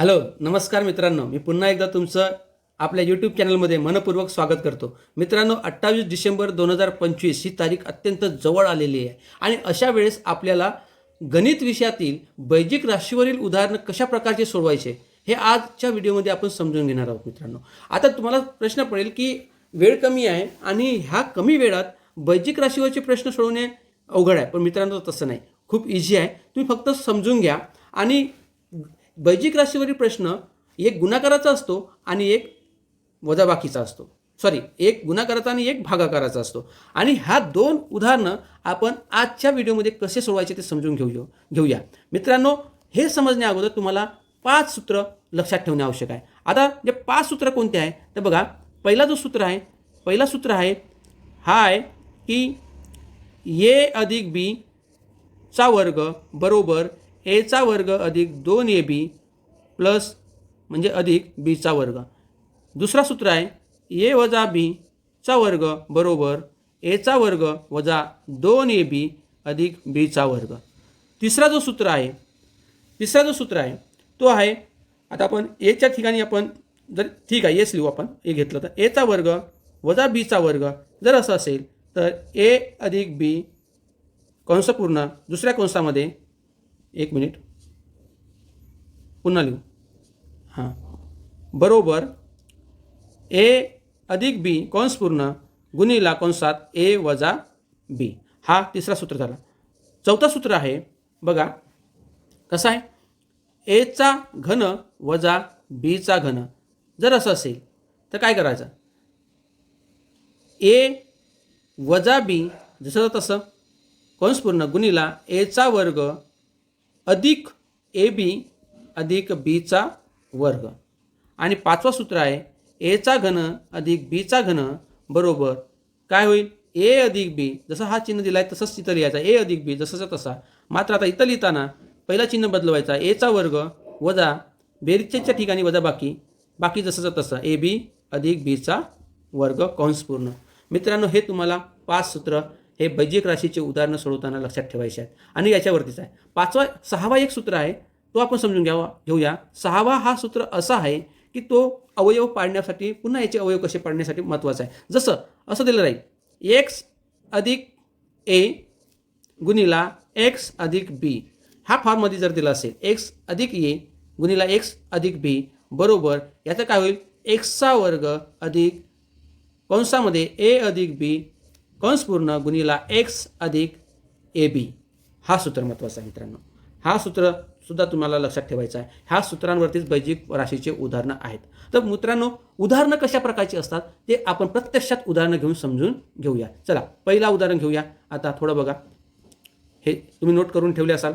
Hello नमस्कार मित्रांनो, मी पुन्हा एकदा तुमचं आपल्या यूट्यूब चॅनलमध्ये मनपूर्वक स्वागत करतो. मित्रांनो, 28 डिसेंबर 2025 ही तारीख अत्यंत जवळ आलेली आहे आणि अशा वेळेस आपल्याला गणित विषयातील बैजिक राशीवरील उदाहरणं कशा प्रकारचे सोडवायचे हे आजच्या व्हिडिओमध्ये आपण समजून घेणार आहोत. मित्रांनो, आता तुम्हाला प्रश्न पडेल की वेळ कमी आहे आणि ह्या कमी वेळात बैजिक राशीवरचे प्रश्न सोडवणे अवघड आहे. पण मित्रांनो, तसं नाही, खूप इझी आहे. तुम्ही फक्त समजून घ्या. आणि बैजिक राशीवरील प्रश्न एक गुणाकाराचा असतो आणि एक वजाबाकीचा असतो. एक गुणाकाराचा आणि एक भागाकाराचा असतो. आणि ह्या दोन उदाहरणं आपण आजच्या व्हिडिओमध्ये कसे सोडवायचे ते समजून घेऊया. मित्रांनो, हे समजण्या अगोदर तुम्हाला 5 सूत्र लक्षात ठेवणे आवश्यक आहे. आता जे 5 सूत्र कोणते आहे तर बघा, पहिला सूत्र आहे हा आहे की ए अधिक बी चा वर्ग बरोबर ए चा वर्ग अधिक 2ab प्लस म्हणजे अधिक बी चा वर्ग. दुसरा सूत्र आहे ए वजा बी चा वर्ग बरोबर ए चा वर्ग वजा 2ab अधिक बी चा वर्ग. तिसरा जो सूत्र आहे तो आहे, आता आपण एच्या ठिकाणी आपण जर ठीक आहे एच लिहू, आपण ए घेतलं तर ए चा वर्ग वजा बी चा वर्ग. जर असं असेल तर ए अधिक बी कंस पूर्ण दुसऱ्या कंसामध्ये, एक मिनिट पुन्हा लिहू, बरोबर ए अधिक बी कंस पूर्ण गुणिला कंसात ए वजा बी. हा तिसरा सूत्र झाला. चौथा सूत्र आहे बघा, कसं आहे, ए चा घन वजा बी चा घन. जर असं असेल तर काय करायचं, ए वजा बी जसं तसं कंस पूर्ण गुणिला ए चा वर्ग अधिक ए बी अधिक बी चा वर्ग. आणि पाचवा सूत्र आहे ए चा घन अधिक बी चा घन बरोबर काय होईल, ए अधिक बी, जसं हा चिन्ह दिला आहे तसंच तिथं लिहायचा, ए अधिक बी जसंचा तसा. मात्र आता इथं लिहिताना पहिला चिन्ह बदलवायचा, ए चा वर्ग वजा बेरीजच्या ठिकाणी वजा बाकी जसंचा तसं ए बी अधिक बी चा वर्ग कंस पूर्ण. मित्रांनो, हे तुम्हाला 5 सूत्र हे बैजिक राशीचे उदाहरणं सोडवताना लक्षात ठेवायचे आहेत. आणि याच्यावरतीच आहे 6वा एक सूत्र आहे, तो आपण समजून घेऊया. 6वा हा सूत्र असा आहे की तो अवयव पाडण्यासाठी, पुन्हा याचे अवयव कसे पाडण्यासाठी महत्त्वाचा आहे. जसं असं दिलं राहील, एक्स अधिक ए गुणिला एक्स अधिक बी. ह्या फॉर्ममध्ये जर दिला असेल एक्स अधिक ए गुणिला एक्स अधिक बी बरोबर याचं काय होईल, एक्सचा वर्ग अधिक कंसामध्ये ए अधिक बी कंस पूर्ण गुणिला एक्स अधिक ए बी. हा सूत्र महत्त्वाचा आहे मित्रांनो. हा सूत्र सुद्धा तुम्हाला लक्षात ठेवायचा आहे. ह्या सूत्रांवरतीच बैजिक राशीचे उदाहरणं आहेत. तर मित्रांनो, उदाहरणं कशा प्रकारची असतात ते आपण प्रत्यक्षात उदाहरणं घेऊन समजून घेऊया. चला, पहिला उदाहरण घेऊया. आता थोडं बघा, हे तुम्ही नोट करून ठेवले असाल,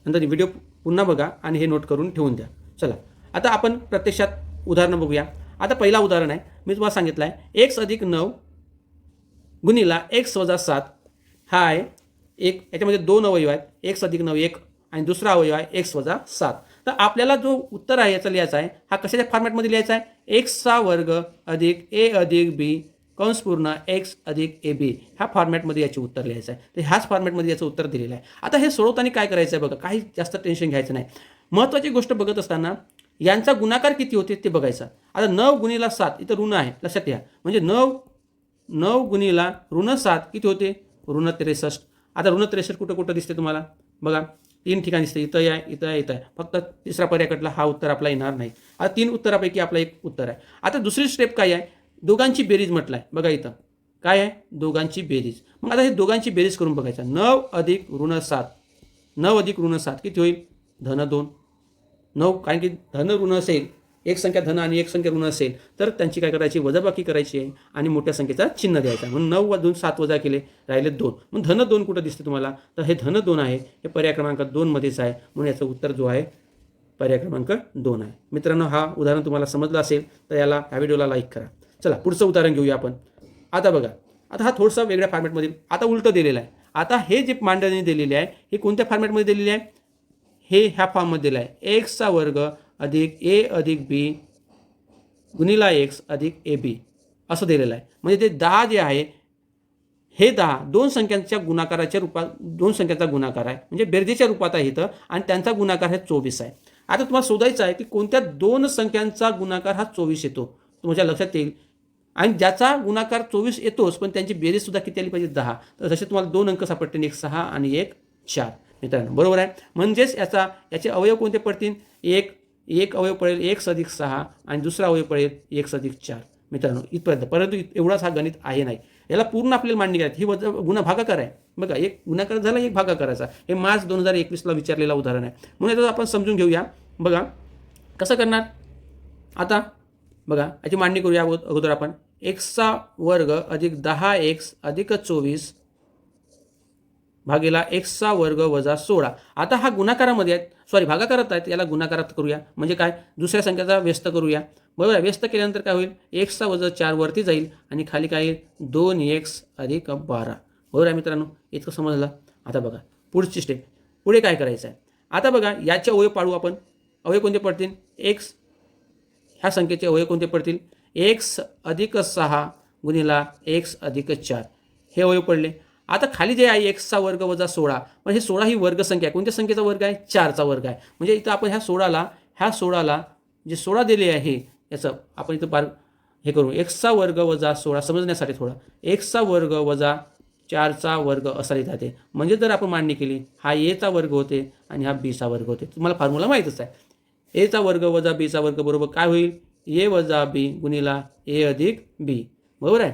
नंतर व्हिडिओ पुन्हा बघा आणि हे नोट करून ठेवून द्या. चला, आता आपण प्रत्यक्षात उदाहरणं बघूया. आता पहिला उदाहरण आहे, मी तुम्हाला सांगितलं आहे एक्स अधिक 9 गुणिला एक्स वजा 7. हा आहे एक, याच्यामध्ये 2 अवयव आहेत, एक्स अधिक 9 1 आणि दुसरा अवयव आहे एक्स वजा 7. तर आपल्याला जो उत्तर आहे याचा लिहायचा आहे, हा कशाच्या फॉर्मॅटमध्ये लिहायचा आहे, एक्सचा वर्ग अधिक ए अधिक बी कंस पूर्ण एक्स अधिक ए बी. ह्या फॉर्मॅटमध्ये याचे उत्तर लिहायचं आहे. तर ह्याच फॉर्मॅटमध्ये याचं उत्तर दिलेलं आहे. आता हे सोडवताना काय करायचं आहे बघा, काही जास्त टेन्शन घ्यायचं नाही. महत्त्वाची गोष्ट बघत असताना यांचा गुणाकार किती होते ते बघायचं. आता 9 गुणिला 7 इथं ऋण आहे, लक्षात घ्या. म्हणजे 9 गुणिला ऋण 7 किती होते, ऋण 63. आता ऋण 63 कुठं दिसते तुम्हाला बघा, 3 ठिकाणी दिसते, इथं आहे. फक्त तिसरा पर्याय कटला, हा उत्तर आपला येणार नाही. आता 3 उत्तरापैकी आपला एक उत्तर आहे. आता दुसरी स्टेप काय आहे, दोघांची बेरीज म्हटलं आहे बघा. इथं काय आहे, दोघांची बेरीज. मग आता हे दोघांची बेरीज करून बघायचं. 9 अधिक ऋण 7 किती होईल, धन 2. 9, कारण की धन ऋण असेल, एक संख्या धन आणि एक संख्या ऋण असेल तर त्यांची काय करायची, वजाबाकी करायची आहे आणि मोठ्या संख्येचा चिन्ह द्यायचा. म्हणून 9 वाजून 7 वजा केले, राहिले 2. मग धन 2 कुठं दिसते तुम्हाला, तर हे धन 2 आहे, हे पर्याय क्रमांक 2 मध्येच आहे. म्हणून याचं उत्तर जो आहे पर्याय क्रमांक 2 आहे. मित्रांनो, हा उदाहरण तुम्हाला समजलं असेल तर ह्या व्हिडिओला लाईक करा. चला, पुढचं उदाहरण घेऊया आपण. आता बघा, आता हा थोडंसं वेगळ्या फॉर्मॅटमध्ये, आता उलटं दिलेलं आहे. आता हे जे मांडणी दिलेली आहे हे कोणत्या फॉर्मॅटमध्ये दिलेली आहे, हे ह्या फॉर्ममध्ये दिलं आहे, एक्सचा वर्ग अधिक ए अधिक बी गुणिला एक्स अधिक ए बी असं दिलेलं आहे. म्हणजे ते 10 जे आहे हे 10 दोन संख्यांच्या गुणाकाराच्या रूपात, दोन संख्यांचा गुणाकार आहे, म्हणजे बेरजेच्या रूपात आहे इथं, आणि त्यांचा गुणाकार हे 24 आहे. आता तुम्हाला शोधायचं आहे की कोणत्या दोन संख्यांचा गुणाकार हा 24 येतो, तुमच्या लक्षात येईल. आणि ज्याचा गुणाकार 24 येतोच पण त्यांची बेरीजसुद्धा किती आली पाहिजे 10. तर जसे तुम्हाला 2 अंक सापडतील, एक 6 आणि एक 4 मित्रांनो, बरोबर आहे. म्हणजेच याचे अवयव कोणते पडतील, एक अवयव पडेल 1+6 आणि दुसरा अवयव पडेल 1+4 मित्रांनो, इथपर्यंत. परंतु एवढाच हा गणित आहे नाही, याला पूर्ण आपल्याला मांडणी करायची. ही गुन्हा भागाकार आहे बघा, एक गुणाकार झाला, एक भागाकाराचा. हे मार्च 2021ला विचारलेलं उदाहरण आहे, म्हणून याचं आपण समजून घेऊया. बघा कसं करणार. आता बघा याची मांडणी करूया अगोदर आपण. x² अधिक 10x अधिक 24 भागीला x² वजा 16. आता हा गुणाकारामध्ये आहेत, सॉरी भागाकारात आहेत, याला गुणाकारात करूया. म्हणजे काय, दुसऱ्या संख्याचा व्यस्त करूया, बरोबर आहे. व्यस्त केल्यानंतर काय होईल, x वजा 4 वरती जाईल आणि खाली काय येईल 2x अधिक 12, बरोबर आहे मित्रांनो. इतकं समजलं. आता बघा पुढची स्टेप, पुढे काय करायचं आहे. आता बघा याचे अवयव पाडू आपण. अवयव कोणते पडतील, x, ह्या संख्येचे अवयव कोणते पडतील, x अधिक 6 गुणिला x अधिक 4, हे अवयव पडले. आता खाली जे आहे x² वजा 16, पण हे 16 ही वर्गसंख्या आहे. कोणत्या संख्येचा वर्ग आहे, 4चा वर्ग आहे. म्हणजे इथं आपण ह्या 16ला जे 16 दिले आहे याचं आपण इथं हे करू, x² वजा 16 समजण्यासाठी थोडं, x² वजा 4चा वर्ग असा लिहिता येते. म्हणजे जर आपण मांडणी केली, हा a चा वर्ग होते आणि हा b चा वर्ग होते. तुम्हाला फॉर्म्युला माहीतच आहे. a चा वर्ग वजा b चा वर्ग बरोबर काय होईल, a वजा b गुणिला a अधिक b, बरोबर आहे.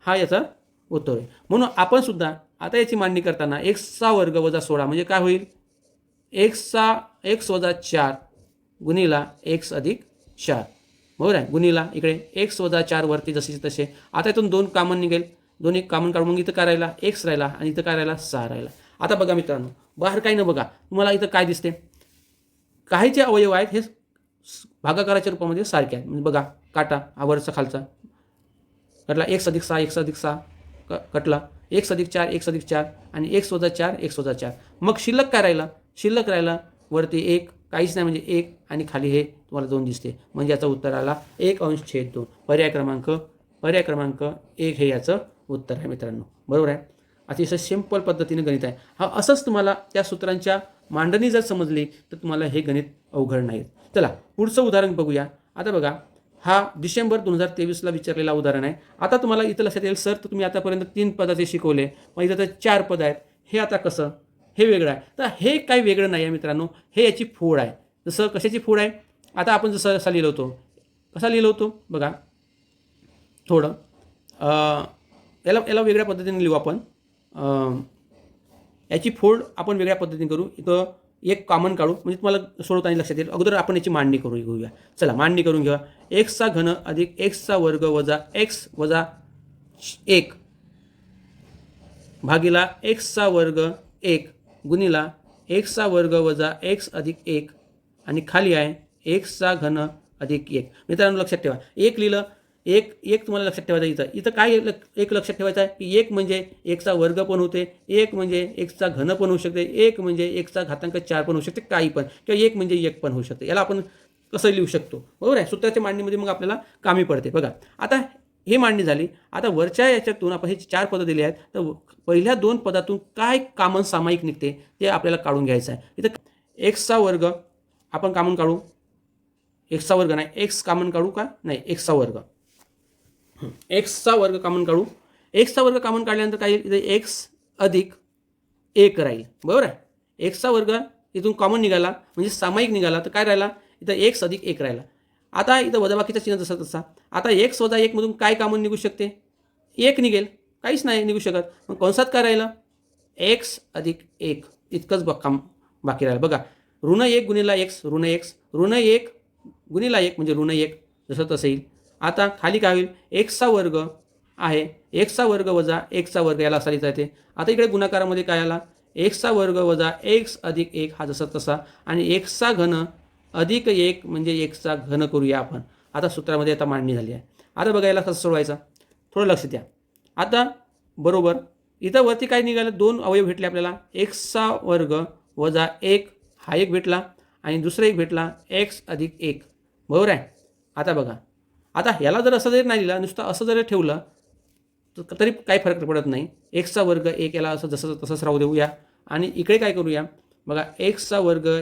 हा याचा उत्तर आहे. म्हणून आपण सुद्धा आता याची मांडणी करताना x² वजा 16 म्हणजे काय होईल, x वजा 4 गुणिला x अधिक 4, बरोबर आहे. गुणिला इकडे x वजा 4 वरती जसे तसे. आता इथून 2 कॉमन निघेल, 2 एक कॉमन काढून मग इथं काय राहिला, x राहिला आणि इथं काय राहिला, 6 राहिला. आता बघा मित्रांनो, बाहेर काही न बघा तुम्हाला इथं काय दिसते, काही जे अवयव आहेत हे भागाकाराच्या रूपामध्ये सारखे आहेत. म्हणजे बघा काटा हा वरचा खालचा कटला, x+6 कटला, x+4 x+4 आणि x वजा 4 x वजा 4. मग शिल्लक काय राहिला, शिल्लक राहिला वरती 1, काहीच नाही म्हणजे 1 आणि खाली हे तुम्हाला 2 दिसते. म्हणजे याचा उत्तर आला 1/2. पर्याय क्रमांक 1 हे याचं उत्तर आहे मित्रांनो, बरोबर आहे. अतिशय सिंपल पद्धतीने गणित आहे हा. असंच तुम्हाला त्या सूत्रांच्या मांडणी जर समजली तर तुम्हाला हे गणित अवघड नाही. चला पुढचं उदाहरण बघूया. आता बघा हा डिसेंबर 2023ला विचारलेला उदाहरण आहे. आता तुम्हाला इथं लक्षात येईल, सर तर तुम्ही आतापर्यंत 3 पदाचे शिकवले, मग इथं तर 4 पद आहेत, हे आता कसं, हे वेगळं आहे. तर हे काही वेगळं नाही आहे मित्रांनो, हे याची फोड आहे. जसं कशाची फोड आहे, आता आपण जसं असा लिहिलो होतो, कसा लिहिलो होतो बघा, थोडं याला वेगळ्या पद्धतीने लिहू आपण. याची फोड आपण वेगळ्या पद्धतीने करू. इथं एक कॉमन काढू म्हणजे तुम्हाला सोडवताना लक्षात येईल. अगोदर आपण याची मांडणी करून घेऊया. चला मांडणी करून घेऊया. x³ अधिक x² वजा x वजा 1 भागीला x² 1 गुणिला x² वजा x अधिक 1 आणि खाली आहे x³ अधिक 1. मित्रांनो लक्षात ठेवा, एक लिहिलं, एक तुम्हाला लक्षात ठेवायचं. इथं काय एक लक्षात ठेवायचं आहे की 1 म्हणजे 1² पण होते, 1 म्हणजे 1³ पण होऊ शकते, 1 म्हणजे 1⁴ पण होऊ शकते, काही पण, किंवा 1 म्हणजे 1 पण होऊ शकते. याला आपण कसं लिहू शकतो, बरोबर आहे. सूत्राच्या मांडणीमध्ये मग आपल्याला कामी पडते. बघा आता हे मांडणी झाली. आता वरच्या याच्यातून आपण हे 4 पदं दिली आहेत, तर पहिल्या 2 पदातून काय कॉमन सामायिक निघते ते आपल्याला काढून घ्यायचं आहे. इथं x² आपण कॉमन काढू, x² नाही, x कॉमन काढू का, नाही x², x² कॉमन काढू. x² कॉमन काढल्यानंतर काय येईल, इथे x अधिक 1 राहील, बरोबर आहे. x² इथून कॉमन निघाला म्हणजे सामायिक निघाला, तर काय राहिला, इथं x अधिक 1 राहिला. आता इथं वजाबाकीचा चिन्ह जसा तसा. आता x वजा 1 मधून काय कॉमन निघू शकते, 1 निघेल, काहीच नाही निघू शकत. मग कंसात काय राहिलं, x अधिक 1 इतकंच बाकी राहिलं. बघा ऋण 1 गुणिला x ऋण 1 गुणिला 1 म्हणजे ऋण 1, जसं तसं येईल. आता खाली काय होईल, x² आहे, x² वजा 1 याला असा लिहिता येते. आता इकडे गुणाकारामध्ये काय आला, x² वजा x अधिक 1 हा जसा तसा आणि x³ अधिक 1 म्हणजे 1³ करूया आपण. आता सूत्रामध्ये आता मांडणी झाली आहे. आता बघा याला कसं सोडवायचं, थोडं लक्ष द्या. आता बरोबर इथं वरती काय निघालं, 2 अवयव भेटले आपल्याला, x² वजा 1 हा एक भेटला आणि दुसरा एक भेटला x अधिक 1, बरोबर आहे. आता बघा, आता ह्याला जर असं जरी नाही लिहिलं, नुसतं असं जरी ठेवलं तर तरी काही फरक पडत नाही. x² 1 याला असं जसं तसंच राहू देऊया आणि इकडे काय करूया, बघा x²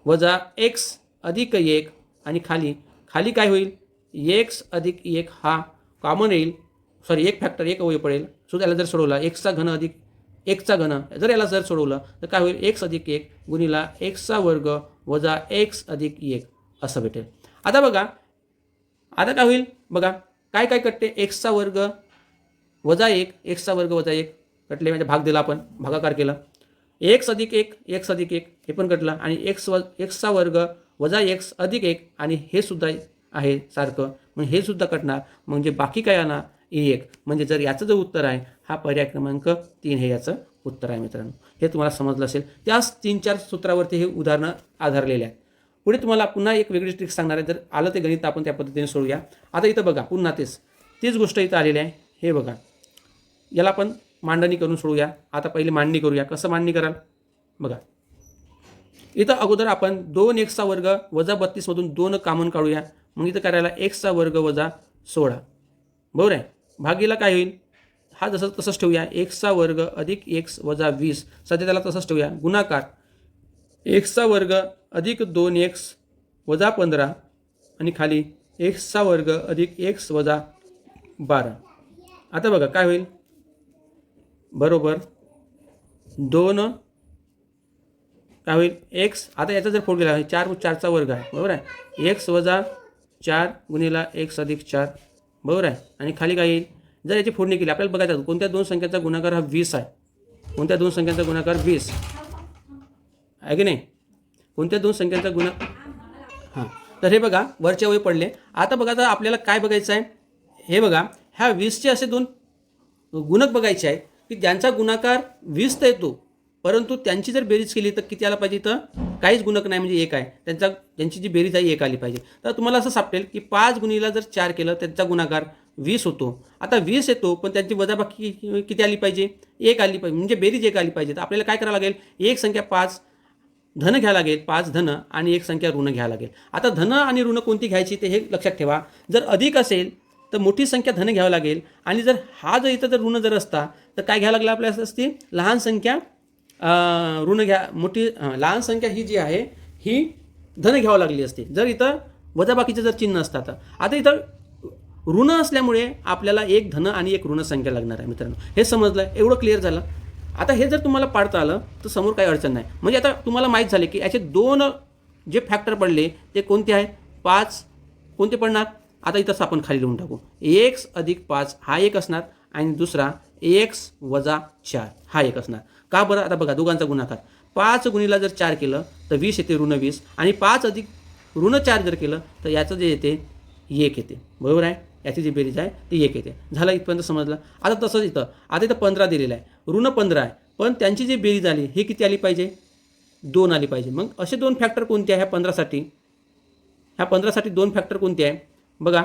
वजा एक्स अधिक 1 आणि खाली खाली काय होईल, एक्स अधिक 1 हा कॉमन येईल, सॉरी एक फॅक्टर एक अवयव पडेल. सो त्याला जर सोडवला एक्सचा घन अधिक एक्सचा घन, जर याला जर सोडवलं तर काय होईल, एक्स अधिक 1 गुणिला एक्सचा वर्ग वजा एक्स अधिक 1 असं भेटेल. आता बघा आता काय होईल बघा, काय काय कटते, एक्सचा वर्ग वजा 1 एक्सचा वर्ग वजा 1 कटले, म्हणजे भाग दिला आपण भागाकार केला. एक्स अधिक 1 एक्स अधिक 1 हे पण कटलं आणि एक्सचा वर्ग वजा एक्स अधिक 1 आणि हे सुद्धा आहे सारखं, मग हे सुद्धा कटणार. म्हणजे बाकी काय येणार, 1. म्हणजे जर याचं जे उत्तर आहे हा पर्याय क्रमांक 3 हे याचं उत्तर आहे मित्रांनो. हे तुम्हाला समजलं असेल. त्याच 3-4 सूत्रावरती हे उदाहरणं आधारलेले आहेत. पुढे तुम्हाला पुन्हा एक वेगळी ट्रिक सांगणार आहे. जर आलं ते गणित आपण त्या पद्धतीने सोडूया. आता इथं बघा पुन्हा तीच गोष्ट इथं आलेली आहे. हे बघा, याला आपण मांडणी करून सोडूया. आता पहिले मांडणी करूया. कसं मांडणी कराल बघा, इथं अगोदर आपण 2 एक्सचा वर्ग वजा 32 मधून 2 कॉमन काढूया. मग इथं करायला एक्सचा वर्ग वजा 16 बरोबर आहे. भागीला काय होईल, हा जसं तसंच ठेवूया, एक्सचा वर्ग अधिक एक्स वजा 20 सध्या त्याला तसंच ठेवूया. गुणाकार एक्सचा वर्ग अधिक 2 एक्स वजा 15 आणि खाली एक्सचा वर्ग अधिक एक्स वजा 12. आता बघा काय होईल, बरोबर 2 काय होईल एक्स. आता याचा जर फोड गेला 4 4चा वर्ग आहे बरोबर आहे, एक्स वजा 4 गुणिला एक्स अधिक 4 बरोबर आहे. आणि खाली काय येईल, जर याची फोडणी केली आपल्याला बघायचं कोणत्या दोन संख्यांचा गुणाकार हा 20 आहे, कोणत्या दोन संख्यांचा गुणाकार 20 आहे की नाही, कोणत्या दोन संख्यांचा हां. तर हे बघा वरच्या वय पडले. आता बघा तर आपल्याला काय बघायचं आहे, हे बघा ह्या 20चे असे दोन गुणक बघायचे आहेत की ज्यांचा गुणाकार 20 तर येतो, परंतु त्यांची जर बेरीज केली तर किती आला पाहिजे, तर काहीच गुणक नाही म्हणजे 1 आहे, त्यांची जी बेरीज आहे 1 आली पाहिजे. तर तुम्हाला असं सापडेल की 5 गुणिला जर 4 केलं त्यांचा गुणाकार 20 होतो. आता 20 येतो पण त्यांची वजाबाकी किती आली पाहिजे, 1 आली पाहिजे, म्हणजे बेरीज 1 आली पाहिजे. तर आपल्याला काय करावं लागेल, एक संख्या 5 धन घ्यावं लागेल, 5 धन आणि एक संख्या ऋण घ्यावं लागेल. आता धन आणि ऋण कोणती घ्यायची ते हे लक्षात ठेवा. जर अधिक असेल तर मोठी संख्या धन घ्यावं लागेल आणि जर हा जर इथं जर ऋण जर असता तर काय घ्यावं लागलं आपल्याला असती, लहान संख्या ऋण घ्या, मोठी लहान संख्या ही जी आहे ही धन घ्यावं लागली असते जर इथं वजाबाकीचं जर चिन्ह असतं. आता इथं ऋण असल्यामुळे आपल्याला एक धन आणि एक ऋण संख्या लागणार आहे मित्रांनो. हे समजलं, एवढं क्लिअर झालं. आता हे जर तुम्हाला पाडता आलं तर समोर काही अडचण नाही. म्हणजे आता तुम्हाला माहीत झाले की याचे दोन जे फॅक्टर पडले ते कोणते आहेत, 5 कोणते पडणार. आता इथंच आपण खाली लिहून टाकू, एक्स अधिक 5 हा एक असणार आणि दुसरा एक्स वजा 4 हा एक असणार. का बरं, आता बघा दोघांचा गुणाकार 5 गुणिला जर 4 केलं तर 20 येते ऋण 20 आणि 5 अधिक ऋण 4 जर केलं तर याचं जे येते 1 येते बरोबर आहे. याची जी बेरीज आहे ती 1 येते. झालं इथपर्यंत समजलं. आता तसंच इथं 15 दिलेलं आहे, ऋण 15 आहे, पण त्यांची जी बेरीज आली ही किती आली पाहिजे, 2 आली पाहिजे. मग असे दोन फॅक्टर कोणते आहे ह्या 15साठी दोन फॅक्टर कोणते आहे बघा.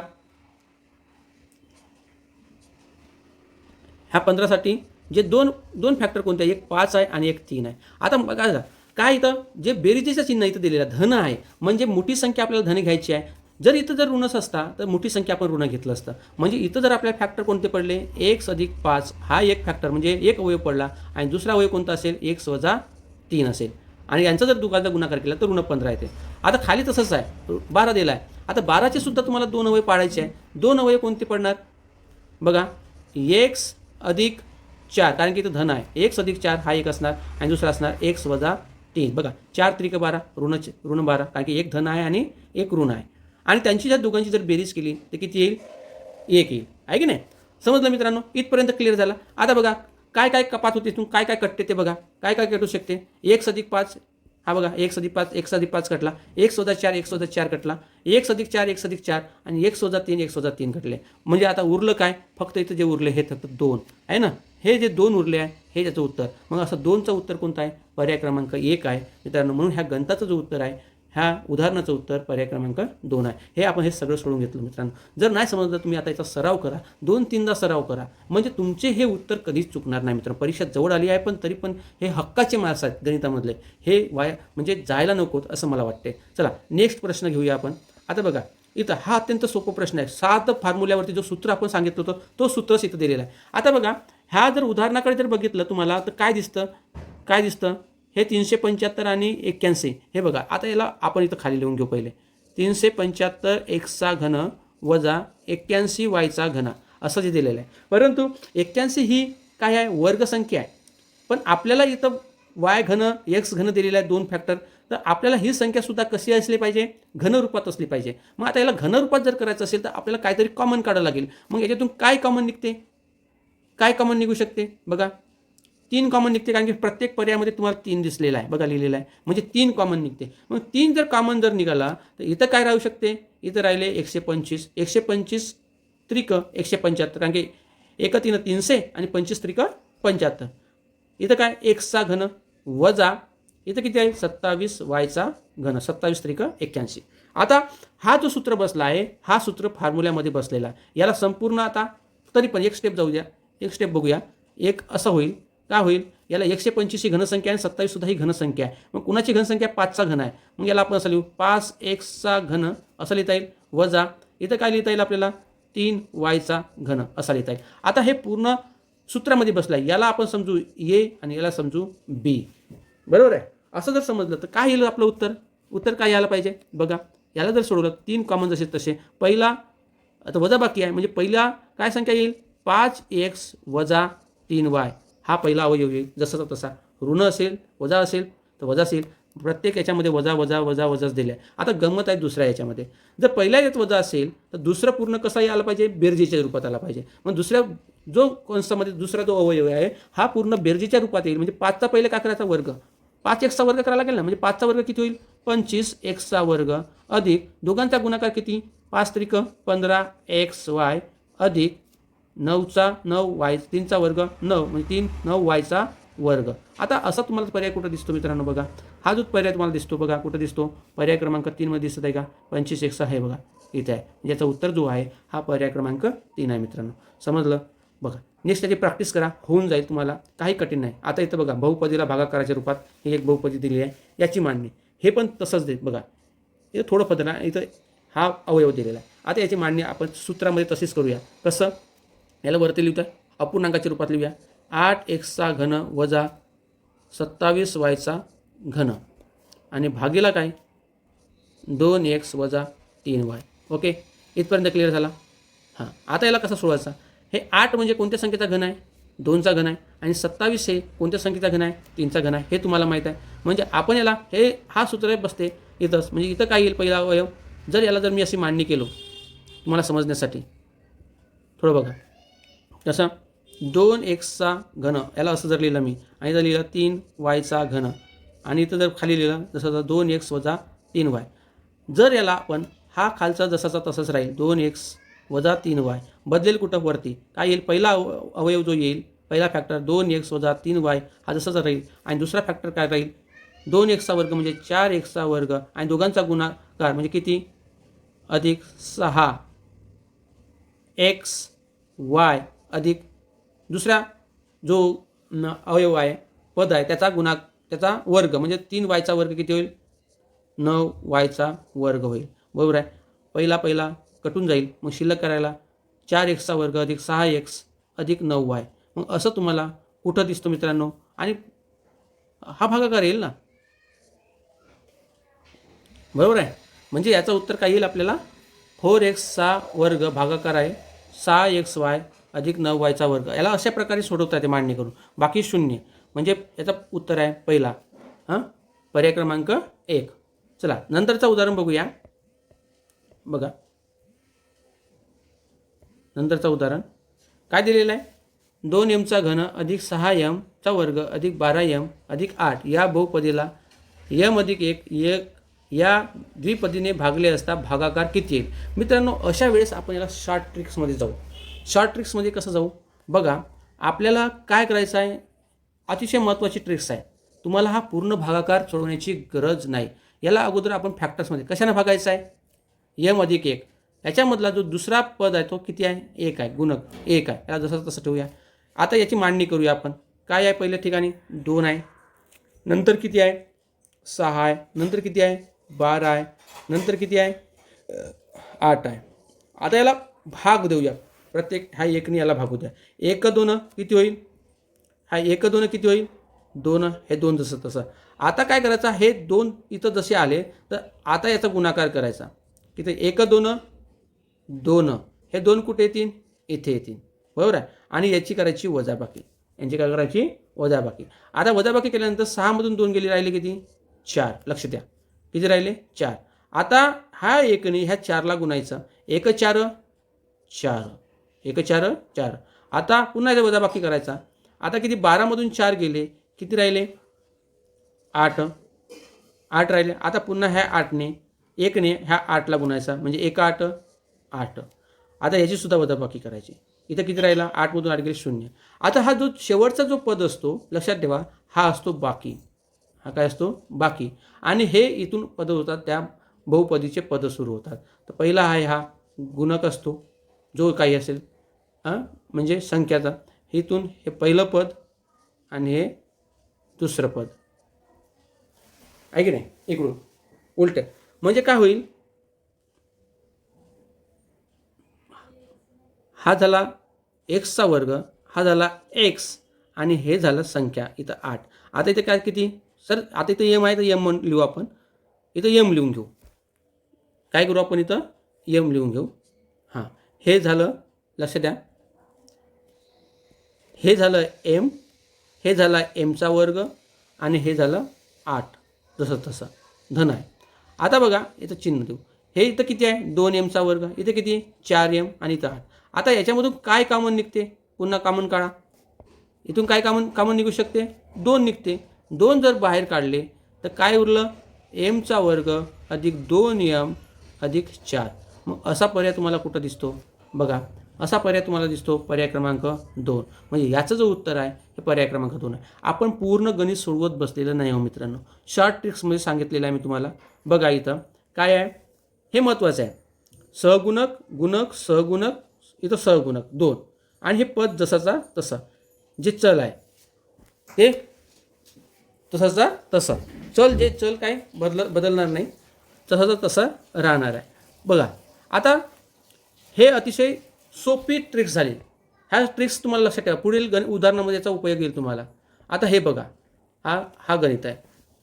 ह्या 15साठी जे दोन फॅक्टर कोणते आहे, एक 5 आहे आणि एक 3 आहे. आता बघा काय इथं जे बेरीजेचं चिन्ह इथं दिलेलं आहे धन आहे, म्हणजे मोठी संख्या आपल्याला धन घ्यायची आहे. जर इथं जर ऋणच असता तर मोठी संख्या आपण ऋण घेतलं असतं. म्हणजे इथं जर आपल्याला फॅक्टर कोणते पडले, एक्स अधिक 5 हा एक फॅक्टर म्हणजे एक अवयव पडला आणि दुसरा अवयव कोणता असेल, एक्स वजा 3 असेल आणि यांचा जर दोघांचा गुणाकार केला तर ऋण 15 येते. आता खाली तसंच आहे, 12 दिला आहे. आता 12चे सुद्धा तुम्हाला 2 अवयव पाडायचे आहे. 2 अवयव कोणते पडणार बघा, एक्स अधिक 4 कारण की इथं धन आहे, एक्स अधिक 4 हा एक असणार आणि दुसरा असणार एक्स वजा 3. बघा 4 त्रिक 12 ऋण 12 कारण की एक धन आहे आणि एक ऋण आहे आणि त्यांची जर दोघांची जर बेरीज केली तर किती येईल, 1 येईल, आहे की नाही. समजलं मित्रांनो, इथपर्यंत क्लिअर झाला. आता बघा काय काय कपात होते, इथून काय काय कटते ते बघा. काय काय कटू शकते, एक्स अधिक 5 हा बघा एक्स अधिक 5 कटला, एक्स वजा 4 कटला, एक्स अधिक 4 आणि एक्स वजा 3 कटले. म्हणजे आता उरलं काय, फक्त इथं जे उरले हे फक्त 2 आहे ना. हे जे 2 उरले आहे हे त्याचं उत्तर. मग असं 2चं उत्तर कोणतं आहे, पर्याय क्रमांक 1 आहे मित्रांनो. म्हणून ह्या गणिताचं जो उत्तर आहे, ह्या उदाहरणाचं उत्तर पर्याय क्रमांक 2 आहे. हे आपण हे सगळं सोडून घेतलं मित्रांनो. जर नाही समजलं तुम्ही आता याचा सराव करा, 2-3दा सराव करा, म्हणजे तुमचे हे उत्तर कधीच चुकणार नाही मित्रांनो. परीक्षा जवळ आली आहे पण तरी पण हे हक्काचे मार्क्स आहेत गणितामधले, हे म्हणजे जायला नकोत असं मला वाटते. चला नेक्स्ट प्रश्न घेऊया आपण. आता बघा इथं हा अत्यंत सोपा प्रश्न आहे. 7 फॉर्म्युल्यावरती जो सूत्र आपण सांगितलं होतं तो सूत्रच इथं दिलेला आहे. आता बघा ह्या जर उदाहरणाकडे जर बघितलं तुम्हाला तर काय दिसतं, हे 375 आणि 81 हे बघा. आता याला आपण इथं खाली लिहून घेऊ पहिले. 375 एक्सचा घन वजा 81 वायचा घन असं जे दिलेलं आहे. परंतु 81 ही काय आहे, वर्गसंख्या आहे. पण आपल्याला इथं वाय घन एक्स घन दिलेलं आहे 2 फॅक्टर. तर आपल्याला ही संख्यासुद्धा कशी असली पाहिजे, घनरूपात असली पाहिजे. मग आता याला घनरूपात जर करायचं असेल तर आपल्याला काहीतरी कॉमन काढावं लागेल. मग याच्यातून काय कॉमन निघते, काय कॉमन निघू शकते बघा. 3 कॉमन निघते, कारण की प्रत्येक पर्यायामध्ये तुम्हाला 3 दिसलेला आहे बघा, लिहिलेला आहे. म्हणजे 3 कॉमन निघते. मग 3 जर कॉमन जर निघाला तर इथं काय राहू शकते, इथं राहिले 125. 125 त्रिक 175, कारण की 1 3 300 आणि 25 त्रिक 75. इथं काय एक्सचा घन वजा इथं किती आहे 27 वायचा घन, 27 त्रिक 81. आता हा जो सूत्र बसला आहे हा सूत्र फॉर्म्युल्यामध्ये बसलेला आहे. याला संपूर्ण आता तरी पण एक स्टेप जाऊ द्या, एक स्टेप बघूया. एक असं होईल, काय होईल, याला 125 ही घनसंख्या आहे, 27 सुद्धा ही घनसंख्या आहे. मग कुणाची घनसंख्या 5चा घन आहे. मग याला आपण असं लिहू 5 एक्सचा घन असं लिहिता येईल, वजा इथं काय लिहिता येईल आपल्याला 3 वायचा घन असा लिहिता येईल. आता हे पूर्ण सूत्रामध्ये बसलं आहे. याला आपण समजू ए आणि याला समजू बी, बरोबर आहे. असं जर समजलं तर काय येईल आपलं उत्तर, उत्तर काय यायला पाहिजे बघा. याला जर सोडवलं 3 कॉमन जसे तसे, पहिला आता वजा बाकी आहे, म्हणजे पहिला काय संख्या येईल 5x वजा 3y हा पहिला अवयव येईल. जसाचा तसा ऋण असेल वजा असेल तर वजा असेल, प्रत्येक याच्यामध्ये वजा वजा वजा वजाच दिले आहे. आता गंमत आहे दुसऱ्या याच्यामध्ये, जर पहिल्या यात वजा असेल तर दुसरं पूर्ण कसं यायला पाहिजे, बेरजेच्या रूपात आला पाहिजे. मग दुसऱ्या जो कंसामध्ये दुसरा जो अवयव आहे हा पूर्ण बेरजेच्या रूपात येईल. म्हणजे 5चा पहिले काय करायचा वर्ग, 5x वर्ग करायला लागेल ना. म्हणजे 5चा वर्ग किती होईल 25x वर्ग अधिक दोघांचा गुणाकार किती 5 त्रिक 15xy अधिक 9चा 9y 3चा वर्ग 9 म्हणजे 3 9y वर्ग. आता असा तुम्हाला पर्याय कुठं दिसतो मित्रांनो बघा. हा जो पर्याय तुम्हाला दिसतो बघा, कुठं दिसतो, पर्याय क्रमांक 3 मध्ये दिसत आहे का, 25x आहे बघा इथे आहे. याचा उत्तर जो आहे हा पर्याय क्रमांक 3 आहे मित्रांनो. समजलं बघा. नेक्स्ट त्याची प्रॅक्टिस करा, होऊन जाईल तुम्हाला, काही कठीण नाही. आता इथं बघा बहुपदीला भागाकाराच्या रूपात ही एक बहुपदी दिली आहे, याची मांडणी हे पण तसंच देत बघा. इथं थोडं पदर इथं हा अवयव दिलेला आहे. आता याची मांडणी आपण सूत्रामध्ये तशीच करूया. कसं, याला वरती लिहूया अपूर्णांकाच्या रूपात लिहूया 8xचा घन वजा 27yचा घन आणि भागीला काय 2x वजा 3y. ओके, इथपर्यंत क्लिअर झाला. हां, आता याला कसं सोडवायचा, हे 8 म्हणजे कोणत्या संख्येचा घन आहे 2चा घन आहे आणि 27 हे कोणत्या संख्येचा घन आहे 3चा घन आहे, हे तुम्हाला माहीत आहे. म्हणजे आपण याला हे हा सूत्र बसते इथंच. म्हणजे इथं काय येईल पहिला अवयव, जर याला जर मी अशी मांडणी केलो तुम्हाला समजण्यासाठी थोडं बघा, कसं 2xचा घन याला असं जर लिहिलं मी आणि जर लिहिलं 3yचा घन आणि इथं जर खाली लिहिलं जसं 2x वजा 3y. जर याला आपण हा खालचा जसाचा तसाच राहील 2x वजा 3y बदलेल कुठं वरती काय येईल, पहिला अवयव जो येईल पहिला फॅक्टर 2x वजा 3y हा जसाच राहील आणि दुसरा फॅक्टर काय राहील 2xचा वर्ग म्हणजे 4xचा वर्ग आणि दोघांचा गुणाकार म्हणजे किती अधिक 6xy अधिक दुसरा जो अवयव आहे पद आहे त्याचा वर्ग म्हणजे 3yचा वर्ग किती होईल 9yचा वर्ग होईल. बरोबर आहे. पहिला कटून जाईल, मग शिल्लक करायला 4xचा वर्ग अधिक 6x अधिक 9y. मग असं तुम्हाला कुठं दिसतं मित्रांनो, आणि हा भागाकार येईल ना, बरोबर आहे. म्हणजे याचं उत्तर काय येईल आपल्याला 4xचा वर्ग भागाकार आहे 6xy अधिक 9yचा वर्ग. याला अशा प्रकारे सोडवता येते मांडणी करून, बाकी शून्य. म्हणजे याचा उत्तर आहे पहिला, पर्याय क्रमांक 1. चला नंतरचं उदाहरण बघूया. बघा नंतरचं उदाहरण काय दिलेलं आहे 2mचा घन अधिक 6mचा वर्ग अधिक 12m अधिक 8 या बहुपदीला m अधिक 1 या द्विपदीने भागले असता भागाकार किती येईल. मित्रांनो अशा वेळेस आपण याला शॉर्ट ट्रिक्समध्ये जाऊ. शॉर्ट ट्रिक्समध्ये कसं जाऊ बघा, आपल्याला काय करायचं आहे, अतिशय महत्त्वाची ट्रिक्स आहे. तुम्हाला हा पूर्ण भागाकार सोडवण्याची गरज नाही. याला अगोदर आपण फॅक्टर्समध्ये कशाने भागायचं आहे m अधिक 1. याच्यामधला जो दुसरा पद आहे तो किती आहे 1 आहे, गुणक 1 आहे. याला जसं तसं ठेवूया. आता याची मांडणी करूया आपण. काय आहे पहिल्या ठिकाणी 2 आहे, नंतर किती आहे 6 आहे, नंतर किती आहे 12 आहे, नंतर किती आहे 8 आहे. आता याला भाग देऊया, प्रत्येक हा 1ने याला भागू द्या. 1 2 किती होईल, हा 1 2 किती होईल 2, हे 2 जसं तसं. आता काय करायचं, हे 2 इथं जसे आले तर आता याचा गुणाकार करायचा. इथे 1 2 2, हे 2 कुठे येतील, इथे येतील, बरोबर आहे. आणि याची करायची वजाबाकी, यांची काय करायची वजाबाकी. आता वजाबाकी केल्यानंतर 6 मधून 2 गेले, राहिले किती 4. लक्ष द्या किती राहिले 4. आता हा 1ने ह्या 4ला गुणायचं, 1 4 4, 1 4 4. आता पुन्हा याचा वजाबाकी करायचा. आता किती 12 मधून 4 गेले, किती राहिले 8, 8 राहिले. आता पुन्हा ह्या 8ने 1ने ह्या 8ला गुणायचा, म्हणजे 1 8 8. आता याची सुद्धा वजाबाकी करायची. इथं किती राहिला, 8 मधून 8 गेले 0. आता हा जो शेवटचा जो पद असतो, लक्षात ठेवा, हा असतो बाकी. हा काय असतो, बाकी. आणि हे इथून पद होतात, त्या बहुपदीचे पद सुरू होतात. तर पहिला आहे हा गुणक असतो, जो काही असेल म्हणजे संख्याचा. इथून हे पहिलं पद आणि हे दुसरं पद आहे की नाही, इकडून उलट. म्हणजे काय होईल, हा झाला एक्सचा वर्ग, हा झाला एक्स, आणि हे झालं संख्या इथं 8. आता इथे काय किती सर, आता इथं एम आहे तर एम लिहू आपण, इथं एम लिहून घेऊ. काय करू आपण, इथं एम लिहून घेऊ. हां, हे झालं, लक्ष द्या, हे झालं एम, हे झाला एमचा वर्ग, आणि हे झालं 8. जसं तसं धन आहे. आता बघा इथं चिन्ह देऊ. हे इथं किती आहे, 2 एमचा वर्ग, इथे किती 4 एम, आणि इथं 8. आता याच्यामधून काय कॉमन निघते, पुन्हा कॉमन काढा. इथून काय कॉमन निघू शकते, 2 निघते. 2 जर बाहेर काढले तर काय उरलं, एमचा वर्ग अधिक 2m अधिक 4. मग असा पर्याय तुम्हाला कुठं दिसतो, बघा असा पर्याय तुम्हाला दिसतो, पर्याय क्रमांक 2. म्हणजे याचं जो उत्तर आहे हे पर्याय क्रमांक 2 आहे. आपण पूर्ण गणित सोडवत बसलेलं नाही हो मित्रांनो, शॉर्ट ट्रिक्समध्ये सांगितलेलं आहे मी तुम्हाला. बघा इथं काय आहे, हे महत्त्वाचं आहे. सहगुणक, गुणक, सहगुणक, इथं सहगुणक 2, आणि हे पद जसाचा तसा, जे चल आहे ते तसाचा तसा. जे चल काय बदलणार नाही, तसाचा तसा राहणार आहे. बघा आता हे अतिशय सोपी ट्रिक्स झाली. ह्या ट्रिक्स तुम्हाला लक्षात ठेवा, पुढील उदाहरणामध्ये याचा उपयोग येईल तुम्हाला. आता हे बघा, हा गणित आहे,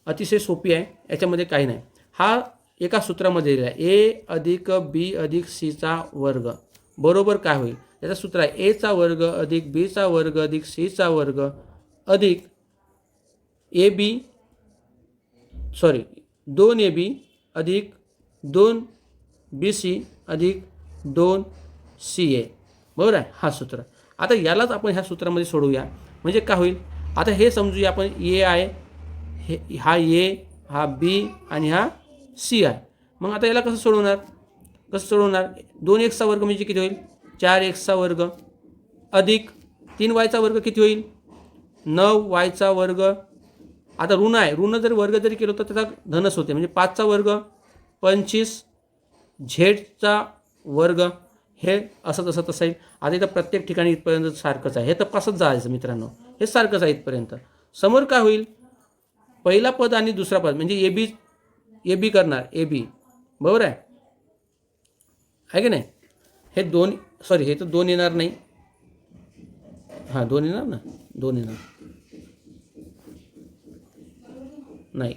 अतिशय सोपी आहे, याच्यामध्ये काही नाही. हा एका सूत्रामध्ये दिला आहे, ए अधिक बी अधिक सीचा वर्ग बरोबर काय होईल, याचं सूत्र आहे एचा वर्ग अधिक बीचा वर्ग अधिक सीचा वर्ग अधिक AB 2AB अधिक 2BC अधिक 2CA, बरोबर आहे हा सूत्र. आता यालाच आपण ह्या सूत्रामध्ये सोडवूया, म्हणजे काय होईल, आता हे समजूया आपण ए आहे, हा ए, हा बी, आणि हा सी आहे. मग आता याला कसं सोडवणार, 2x वर्ग म्हणजे किती होईल, 4x वर्ग अधिक 3y वर्ग किती होईल, 9y वर्ग. आता ऋण आहे, ऋण जर वर्ग जरी केलं तर त्याचा धनच होते, म्हणजे 5चा वर्ग 25, झेडचा वर्ग, हे असं तसं येईल. आता इथं प्रत्येक ठिकाणी इथपर्यंत सारखंच आहे, हे तपासत जायचं मित्रांनो, हे सारखंच आहे इथपर्यंत. समोर काय होईल, पहिला पद आणि दुसरा पद म्हणजे ए बी करणार, ए बी बरोबर आहे की नाही. हे 2 हे तर 2 येणार नाही, हां 2 येणार ना, 2 येणार नाही.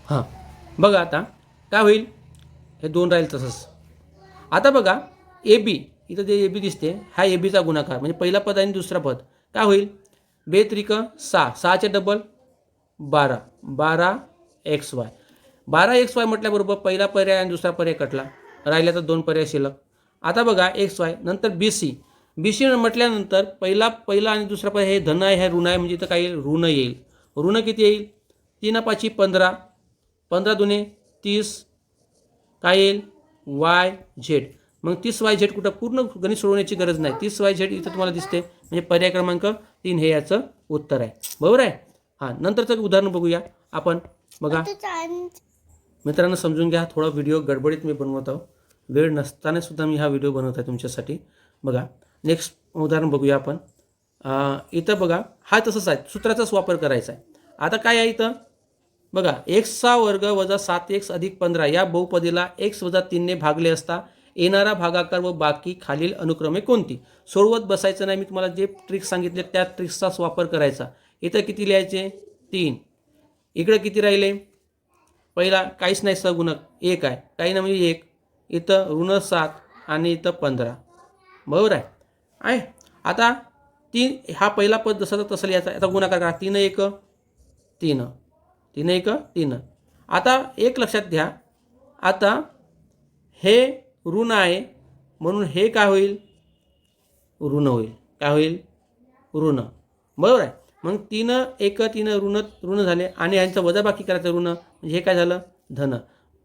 हां बघा आता काय होईल, हे 2 राहील तसंच. आता बघा ए बी, इथं जे ए बी दिसते, हा ए बीचा गुणाकार म्हणजे पहिला पद आणि दुसरा पद काय होईल, 2 त्रिक 6, 6चे डबल 12, 12xy. 12xy म्हटल्याबरोबर पहिला पर्याय आणि दुसरा पर्याय कटला, राहिला तर 2 पर्याय शिल्लक. आता बघा xy, नंतर BC म्हटल्यानंतर पहिला आणि दुसरा पर्याय हे धन आहे, हे ऋण आहे, म्हणजे इथं काय येईल, ऋण येईल. ऋण किती येईल, 3 5 15, 15 दुने 30, काय येईल YZ. मग 30YZ कुठं, पूर्ण गणित सोडवण्याची गरज नाही, 30YZ इथं तुम्हाला दिसते, म्हणजे पर्याय क्रमांक 3 हे याचं उत्तर आहे, बरोबर आहे. हां नंतरचं उदाहरण बघूया आपण. बघा मित्रांनो समजून घ्या, थोडा व्हिडिओ गडबडीत मी बनवत आहो, वेळ नसताना सुद्धा मी हा व्हिडिओ बनवत आहे तुमच्यासाठी. बघा नेक्स्ट उदाहरण बघूया आपण. इथं बघा हा तसंच आहे, सूत्राचाच वापर करायचा आहे. आता काय आहे इथं बघा, एक्सचा वर्ग वजा 7x अधिक 15 या बहुपदीला x वजा 3ने भागले असता येणारा भागाकार व बाकी खालील अनुक्रमे कोणती. सोडवत बसायचं नाही, मी तुम्हाला जे ट्रिक्स सांगितले त्या ट्रिक्सचाच वापर करायचा. इथं किती लिहायचे 3, इकडे किती राहिले, पहिला काहीच नाही सगुणक 1 आहे, काही नाही म्हणजे 1, इथं ऋण 7 आणि इथं 15, बरोबर आहे. आता 3 हा पहिला पद जसं तसं लिहायचा. आता गुणाकार करा, 3 1 3, 3 1 3. आता एक लक्षात घ्या, आता हे ऋण आहे म्हणून हे काय होईल, ऋण होईल. काय होईल, ऋण, बरोबर आहे. मग 3 1 3 ऋण झाले आणि यांचं वजाबाकी करायचं ऋण, म्हणजे हे काय झालं, धन.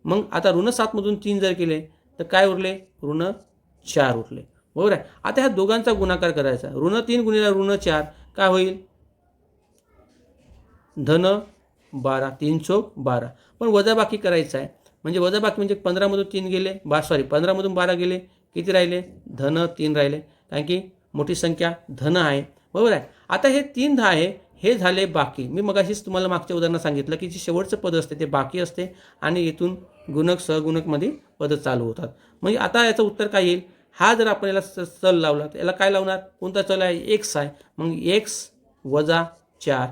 मग आता ऋण 7मधून 3 जर केले तर काय उरले, ऋण 4 उरले, बरोबर आहे. आता ह्या दोघांचा गुणाकार करायचा. ऋण 3 गुणिले ऋण 4 काय होईल, धन 12, 3 चौक 12. पण वजाबाकी करायचं आहे, म्हणजे वजाबाकी म्हणजे 15मधून 3 गेले, 15मधून 12 गेले, किती राहिले, धन 3 राहिले, कारण की मोठी संख्या धन आहे, बरोबर आहे. आता हे 3 10 आहे, हे झाले बाकी. मी मगाशीच तुम्हाला मागच्या उदाहरणात सांगितलं की जे शेवटचं पद असते ते बाकी असते आणि इथून गुणक सहगुणकमध्ये पद चालू होतात. म्हणजे आता याचं उत्तर काय येईल, हा जर आपण याला चल लावला तर याला काय लावणार, कोणता चल आहे, एक्स आहे. मग एक्स वजा 4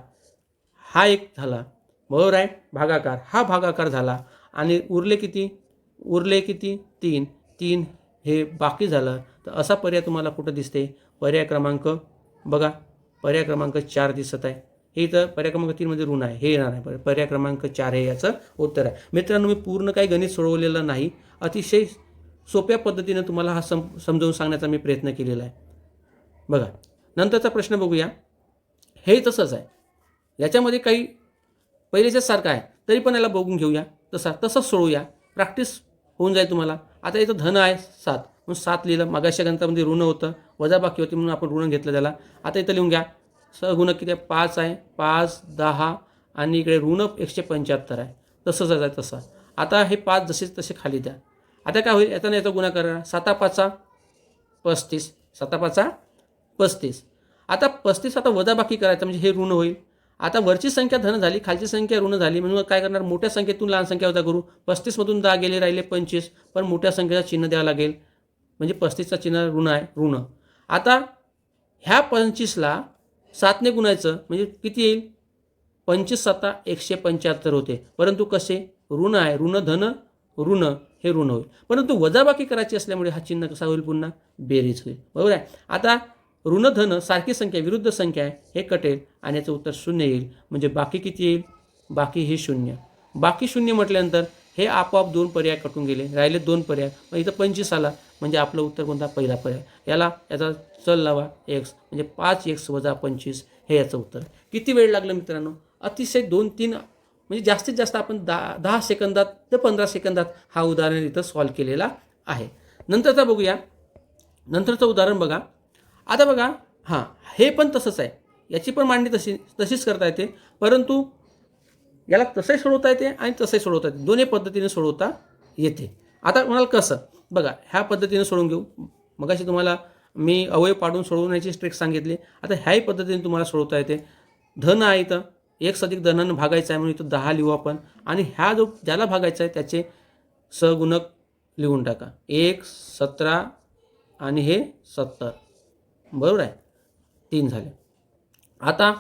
हा एक झाला, बरोबर आहे. भागाकार, हा भागाकार झाला आणि उरले किती, 3 3 हे बाकी झालं. तर असा पर्याय तुम्हाला कुठं दिसते, पर्याय क्रमांक बघा, पर्याय क्रमांक 4 दिसत आहे. हे इथं पर्याय क्रमांक 3मध्ये ऋण आहे, हे येणार आहे. पर्याय क्रमांक 4 हे याचं उत्तर आहे. मित्रांनो, मी पूर्ण काही गणित सोडवलेलं नाही, अतिशय सोप्या पद्धतीने तुम्हाला हा समजावून सांगण्याचा मी प्रयत्न केलेला आहे. बघा, नंतरचा प्रश्न बघूया. हे तसंच आहे, याच्यामध्ये काही पहिलेच्याच सारखं आहे, तरी पण याला बघून घेऊया. तसंच सोडवूया, प्रॅक्टिस होऊन जाईल तुम्हाला. आता इथं धन आहे 7, म्हणून 7 लिहिलं. मागाशा गणितामध्ये ऋण होतं, वजाबाकी होती म्हणून आपण ऋण घेतलं त्याला. आता इथं लिहून घ्या, सहगुणक किती आहे, 5 आहे, 5 10 आणि इकडे ऋण 175 आहे. तसंच आहे तसं. आता हे 5 जसेच तसे खाली द्या. आता काय होईल, याचा याचा गुणाकार करा, 7 5 35, 7 5 35. आता 35 आता वजाबाकी करायचं म्हणजे हे ऋण होईल. आता वरची संख्या धन झाली, खालची संख्या ऋण झाली, म्हणून काय करणार, मोठ्या संख्येतून लहान संख्या वजा करू. 35मधून 10 गेले, राहिले 25, पण मोठ्या संख्येचं चिन्ह द्यावं लागेल, म्हणजे 35चं चिन्ह ऋण आहे, ऋण. आता ह्या 25ला 7ने गुणायचं म्हणजे किती येईल, 25 7 175 होते. परंतु कसे, ऋण आहे, ऋण धन ऋण, हे ऋण होईल. परंतु वजाबाकी करायची असल्यामुळे हा चिन्ह कसा होईल, पुन्हा बेरीज होईल, बरोबर आहे. आता ऋण धन सारखी संख्या विरुद्ध संख्या आहे, हे कटेल आणि याचं उत्तर 0 येईल. म्हणजे बाकी किती येईल, बाकी हे 0. बाकी 0 म्हटल्यानंतर हे आपोआप 2 पर्याय कटून गेले, राहिले 2 पर्याय. मग इथं 25 आला, म्हणजे आपलं उत्तर कोणता, पहिला पर्याय. याचा चल लावा x, म्हणजे 5x वजा 25 हे याचं उत्तर. किती वेळ लागला मित्रांनो, अतिशय 2-3 म्हणजे जास्तीत जास्त आपण 10 सेकंदात ते 15 सेकंदात हा उदाहरण इथं सॉल्व केलेला आहे. नंतरचा बघूया, नंतरचं उदाहरण बघा. आता बघा, हां, हे पण तसंच आहे, याची पण मांडणी तशीच करता येते, परंतु याला तसंही सोडवता येते आणि तसंही सोडवता येते, दोन्ही पद्धतीने सोडवता येते. आता म्हणाल कसं, बघा ह्या पद्धतीने सोडवून घेऊ. मगाशी तुम्हाला मी अवयव पाडून सोडवण्याची ट्रिक सांगितली. आता ह्याही पद्धतीने तुम्हाला सोडवता येते. धन आहे इथं, 1 अधिक धनानं भागायचं आहे म्हणून इथं 10 लिहू आपण, आणि ह्या जो ज्याला भागायचा आहे त्याचे सहगुणक लिहून टाका. 1 17 आणि हे 70, बरोबर आहे, 3 झाले. आता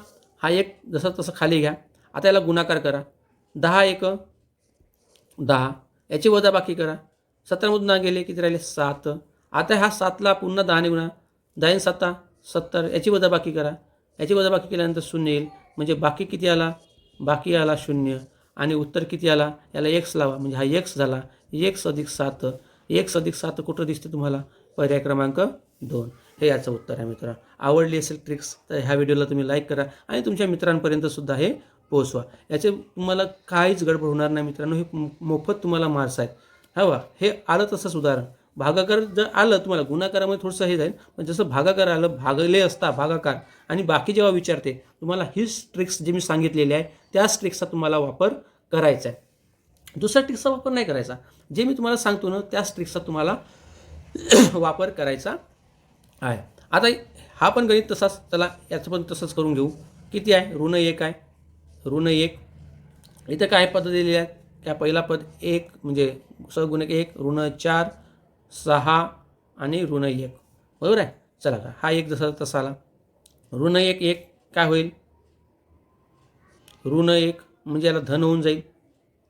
हा एक जसं तसं खाली घ्या. आता याला गुणाकार करा, 10 1 10, याची वजाबाकी करा, 17मधून 10 गेले, किती राहिले 7. आता ह्या 7ला पुन्हा 10ने गुणा, 10 7 70, याची वजाबाकी करा, याची वजाबाकी केल्यानंतर 0 येईल. म्हणजे बाकी किती आला, बाकी आला 0 आणि उत्तर किती आला, याला x लावा, म्हणजे हा x झाला. 1 अधिक 7, 1 अधिक 7 कुठं दिसते तुम्हाला, पर्याय क्रमांक 2, हे याचं उत्तर आहे. मित्रांनो, आवडली असेल ट्रिक्स तर ह्या व्हिडिओला तुम्ही लाईक करा आणि तुमच्या मित्रांपर्यंत सुद्धा हे पोहोचवा. याचे तुम्हाला काहीच गडबड होणार नाही मित्रांनो, हे मोफत तुम्हाला मार्क्स आहेत. हवा हे आलं तसंच उदाहरण, भागाकार जर आलं तुम्हाला, गुणाकारामध्ये थोडंसं हे जाईल, पण जसं भागाकार आलं, भागले असता भागाकार आणि बाकी जेव्हा विचारते तुम्हाला हीच ट्रिक्स जे मी सांगितलेली आहे त्याच ट्रिक्सचा तुम्हाला वापर करायचा आहे. दुसऱ्या ट्रिक्सचा वापर नाही करायचा, जे मी तुम्हाला सांगतो ना त्याच ट्रिक्सचा तुम्हाला वापर करायचा आहे. आता हा पण गणित तसाच, चला याचं पण तसंच करून घेऊ. किती आहे, ऋण 1 आहे, ऋण 1. इथं काय पद्धत दिलेली आहे, त्या पहिला पद 1 म्हणजे सहगुणक 1, ऋण 4 6 आणि ऋण 1. बरोबर आहे. चला का हा एक जसा तसा आला. ऋण 1 काय होईल? ऋण 1 म्हणजे याला धन होऊन जाईल.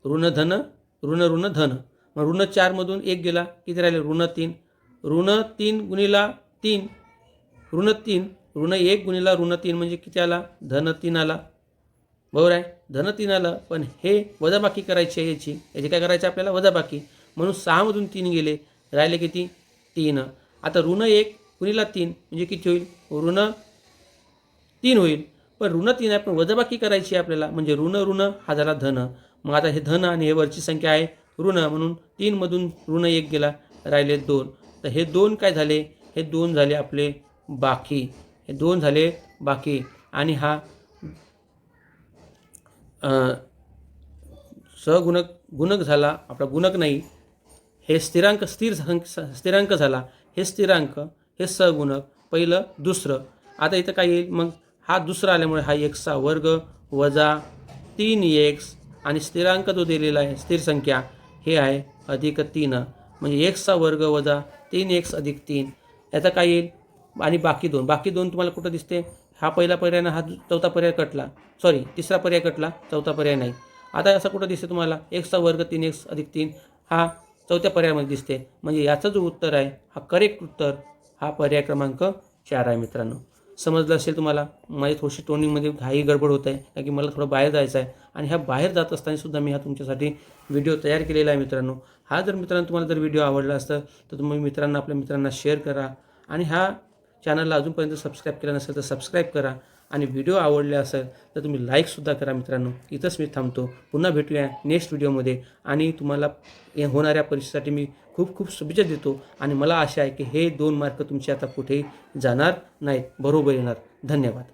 ऋण धन ऋण धन. मग ऋण 4मधून 1 गेला, किती राहिले? ऋण 3. ऋण 3 गुणिला 3 ऋण 3 ऋण 1 गुणिला ऋण 3 म्हणजे किती आला? धन 3 आला. बरोबर आहे. धन 3 आलं. पण हे वजाबाकी करायची आहे याची काय करायची आपल्याला? वजाबाकी. म्हणून 6मधून 3 गेले, राहिले किती? 3. आता ऋण 1 गुणिला 3 म्हणजे किती होईल? ऋण 3 होईल. पण ऋण 3 आहे, पण वजाबाकी करायची आहे आपल्याला, म्हणजे ऋण हा झाला धन. मग आता हे धन आणि हे वरची संख्या आहे ऋण, म्हणून 3मधून ऋण 1 गेला, राहिले 2. तर हे 2 काय झाले? हे 2 झाले आपले बाकी. हे 2 झाले बाकी. आणि हा गुणक झाला आपला. गुणक नाही, हे स्थिरांक झाला. हे स्थिरांक, हे सगुणक, पहिलं दुसरं. आता इथं काय येईल? मग हा दुसरा आल्यामुळे हा x वर्ग वजा 3x आणि स्थिरांक जो दिलेला आहे स्थिर संख्या हे आहे अधिक 3, म्हणजे x वर्ग वजा 3x अधिक 3. याचा काय येईल? आणि बाकी 2 तुम्हाला कुठं दिसते? हा पहिला पर्याय ना, हा चौथा पर्याय कटला, सॉरी तिसरा पर्याय कटला, चौथा पर्याय नाही. आता असं कुठं दिसते तुम्हाला? x वर्ग 3x अधिक 3 हा चौथ्या पर्यायामध्ये दिसते. म्हणजे याचं जो उत्तर आहे, हा करेक्ट उत्तर हा पर्याय क्रमांक 4 आहे मित्रांनो. समजलं असेल तुम्हाला. माझी थोडीशी टोनिंगमध्ये घाई गडबड होत आहे, कारण की मला थोडं बाहेर जायचं आहे. आणि ह्या बाहेर जात असताना सुद्धा मी हा तुमच्यासाठी व्हिडिओ तयार केलेला आहे मित्रांनो. हा जर मित्रांनो तुम्हाला जर व्हिडिओ आवडला असता तर तुम्ही आपल्या मित्रांना शेअर करा. आणि ह्या चॅनलला अजूनपर्यंत सबस्क्राईब केलं नसेल तर सबस्क्राईब करा. आणि व्हिडिओ आवडले असेल तर तुम्ही लाईकसुद्धा करा मित्रांनो. इथंच मी थांबतो. पुन्हा भेटूया नेक्स्ट व्हिडिओमध्ये. आणि तुम्हाला होणाऱ्या परीक्षेसाठी मी खूप खूप शुभेच्छा देतो. आणि मला आशा आहे की हे 2 मार्क तुमचे आता कुठेही जाणार नाहीत, बरोबर येणार. धन्यवाद.